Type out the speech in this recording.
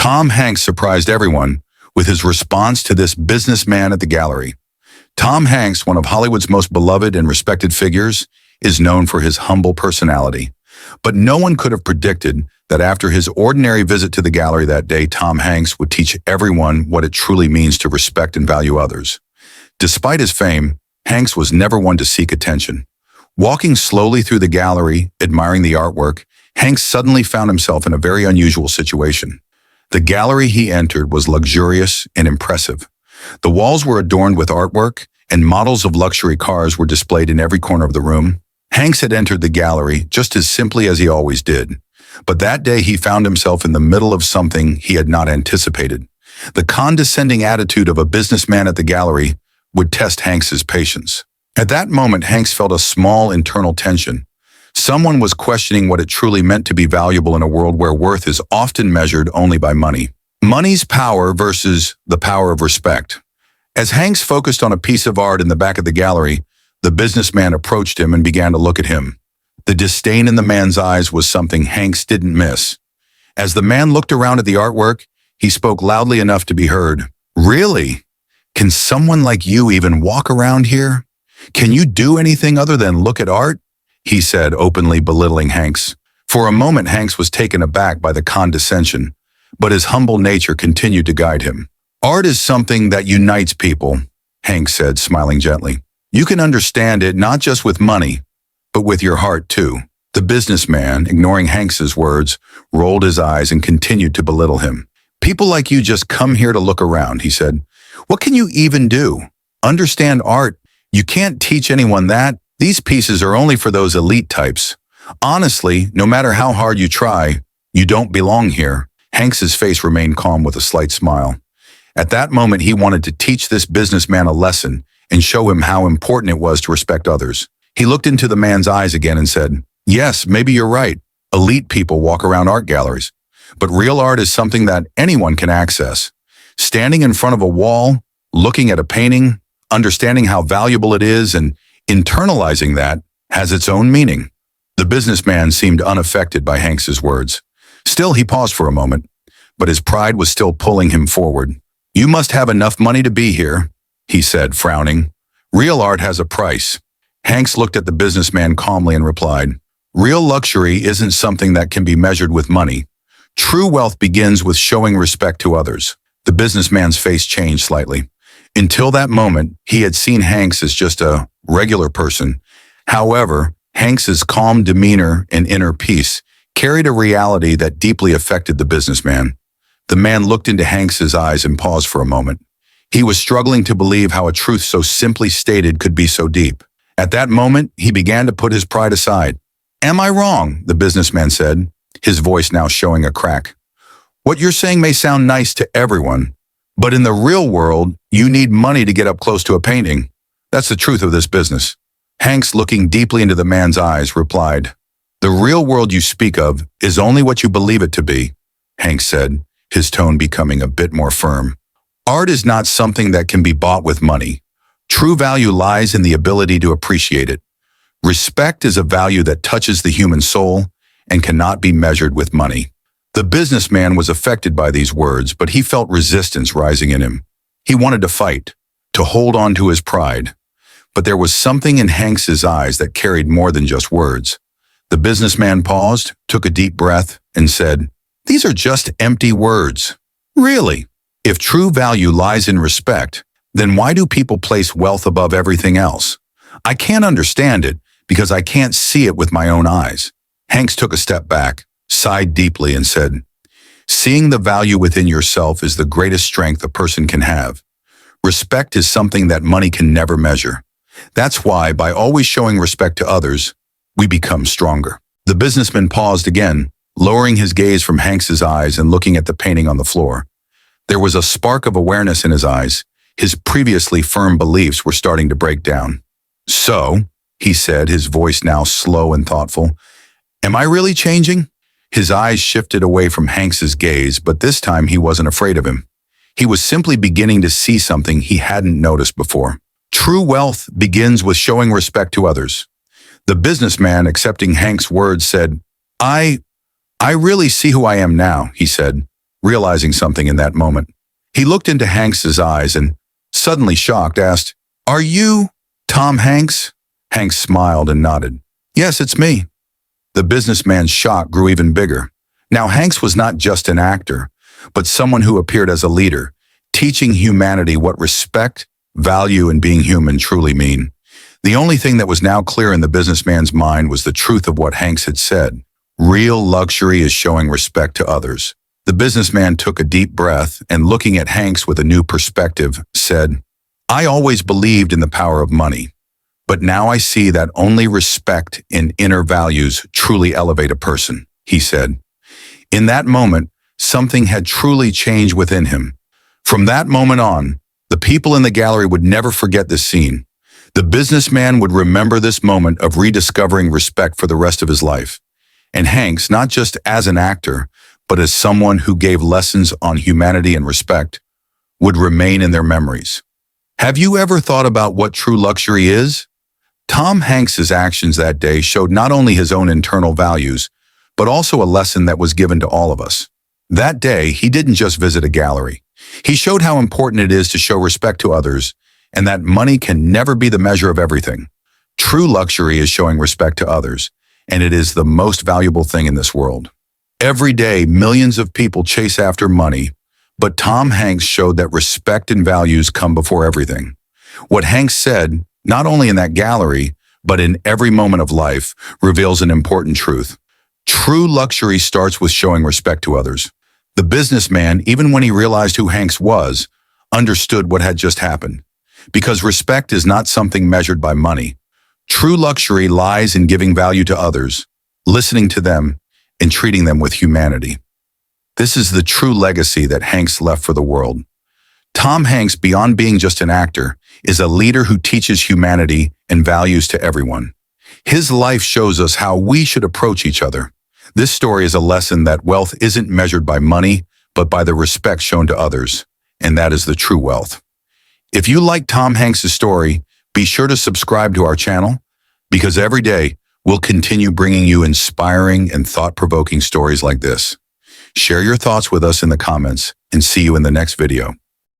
Tom Hanks surprised everyone with his response to this businessman at the gallery. Tom Hanks, one of Hollywood's most beloved and respected figures, is known for his humble personality. But no one could have predicted that after his ordinary visit to the gallery that day, Tom Hanks would teach everyone what it truly means to respect and value others. Despite his fame, Hanks was never one to seek attention. Walking slowly through the gallery, admiring the artwork, Hanks suddenly found himself in a very unusual situation. The gallery he entered was luxurious and impressive. The walls were adorned with artwork, and models of luxury cars were displayed in every corner of the room. Hanks had entered the gallery just as simply as he always did. But that day he found himself in the middle of something he had not anticipated. The condescending attitude of a businessman at the gallery would test Hanks's patience. At that moment, Hanks felt a small internal tension. Someone was questioning what it truly meant to be valuable in a world where worth is often measured only by money. Money's power versus the power of respect. As Hanks focused on a piece of art in the back of the gallery, the businessman approached him and began to look at him. The disdain in the man's eyes was something Hanks didn't miss. As the man looked around at the artwork, he spoke loudly enough to be heard. "Really? Can someone like you even walk around here? Can you do anything other than look at art?" he said, openly belittling Hanks. For a moment, Hanks was taken aback by the condescension, but his humble nature continued to guide him. "Art is something that unites people," Hanks said, smiling gently. "You can understand it not just with money, but with your heart too." The businessman, ignoring Hanks's words, rolled his eyes and continued to belittle him. "People like you just come here to look around," he said. "What can you even do? Understand art? You can't teach anyone that. These pieces are only for those elite types. Honestly, no matter how hard you try, you don't belong here." Hanks's face remained calm with a slight smile. At that moment, he wanted to teach this businessman a lesson and show him how important it was to respect others. He looked into the man's eyes again and said, "Yes, maybe you're right. Elite people walk around art galleries. But real art is something that anyone can access. Standing in front of a wall, looking at a painting, understanding how valuable it is, and internalizing that has its own meaning." The businessman seemed unaffected by Hanks's words. Still, he paused for a moment, but his pride was still pulling him forward. "You must have enough money to be here," he said, frowning. "Real art has a price." Hanks looked at the businessman calmly and replied, "Real luxury isn't something that can be measured with money. True wealth begins with showing respect to others." The businessman's face changed slightly. Until that moment, he had seen Hanks as just a regular person. However, Hanks's calm demeanor and inner peace carried a reality that deeply affected the businessman. The man looked into Hanks's eyes and paused for a moment. He was struggling to believe how a truth so simply stated could be so deep. At that moment, he began to put his pride aside. "Am I wrong?" the businessman said, his voice now showing a crack. "What you're saying may sound nice to everyone, but in the real world, you need money to get up close to a painting. That's the truth of this business." Hanks, looking deeply into the man's eyes, replied, "The real world you speak of is only what you believe it to be," Hanks said, his tone becoming a bit more firm. "Art is not something that can be bought with money. True value lies in the ability to appreciate it. Respect is a value that touches the human soul and cannot be measured with money." The businessman was affected by these words, but he felt resistance rising in him. He wanted to fight, to hold on to his pride. But there was something in Hanks's eyes that carried more than just words. The businessman paused, took a deep breath, and said, "These are just empty words. Really? If true value lies in respect, then why do people place wealth above everything else? I can't understand it because I can't see it with my own eyes." Hanks took a step back, sighed deeply, and said, "Seeing the value within yourself is the greatest strength a person can have. Respect is something that money can never measure. That's why, by always showing respect to others, we become stronger." The businessman paused again, lowering his gaze from Hanks's eyes and looking at the painting on the floor. There was a spark of awareness in his eyes. His previously firm beliefs were starting to break down. "So," he said, his voice now slow and thoughtful, "am I really changing?" His eyes shifted away from Hanks's gaze, but this time he wasn't afraid of him. He was simply beginning to see something he hadn't noticed before. True wealth begins with showing respect to others. The businessman, accepting Hanks' words, said, I really see who I am now," he said. realizing something in that moment. He looked into Hanks's eyes and, suddenly shocked, asked, "Are you Tom Hanks?" Hanks smiled and nodded. "Yes, it's me." The businessman's shock grew even bigger. Now Hanks was not just an actor, but someone who appeared as a leader, teaching humanity what respect, value, and being human truly mean. The only thing that was now clear in the businessman's mind was the truth of what Hanks had said. Real luxury is showing respect to others. The businessman took a deep breath and, looking at Hanks with a new perspective, said, "I always believed in the power of money, but now I see that only respect and inner values truly elevate a person," he said. In that moment, something had truly changed within him. From that moment on, the people in the gallery would never forget this scene. The businessman would remember this moment of rediscovering respect for the rest of his life. And Hanks, not just as an actor, but as someone who gave lessons on humanity and respect, would remain in their memories. Have you ever thought about what true luxury is? Tom Hanks's actions that day showed not only his own internal values, but also a lesson that was given to all of us. That day, he didn't just visit a gallery. He showed how important it is to show respect to others, and that money can never be the measure of everything. True luxury is showing respect to others, and it is the most valuable thing in this world. Every day, millions of people chase after money, but Tom Hanks showed that respect and values come before everything. What Hanks said, not only in that gallery, but in every moment of life, reveals an important truth. True luxury starts with showing respect to others. The businessman, even when he realized who Hanks was, understood what had just happened. Because respect is not something measured by money. True luxury lies in giving value to others, listening to them, and treating them with humanity. This is the true legacy that Hanks left for the world. Tom Hanks, beyond being just an actor, is a leader who teaches humanity and values to everyone. His life shows us how we should approach each other. This story is a lesson that wealth isn't measured by money, but by the respect shown to others, and that is the true wealth. If you like Tom Hanks' story, be sure to subscribe to our channel, because every day we'll continue bringing you inspiring and thought-provoking stories like this. Share your thoughts with us in the comments, and see you in the next video.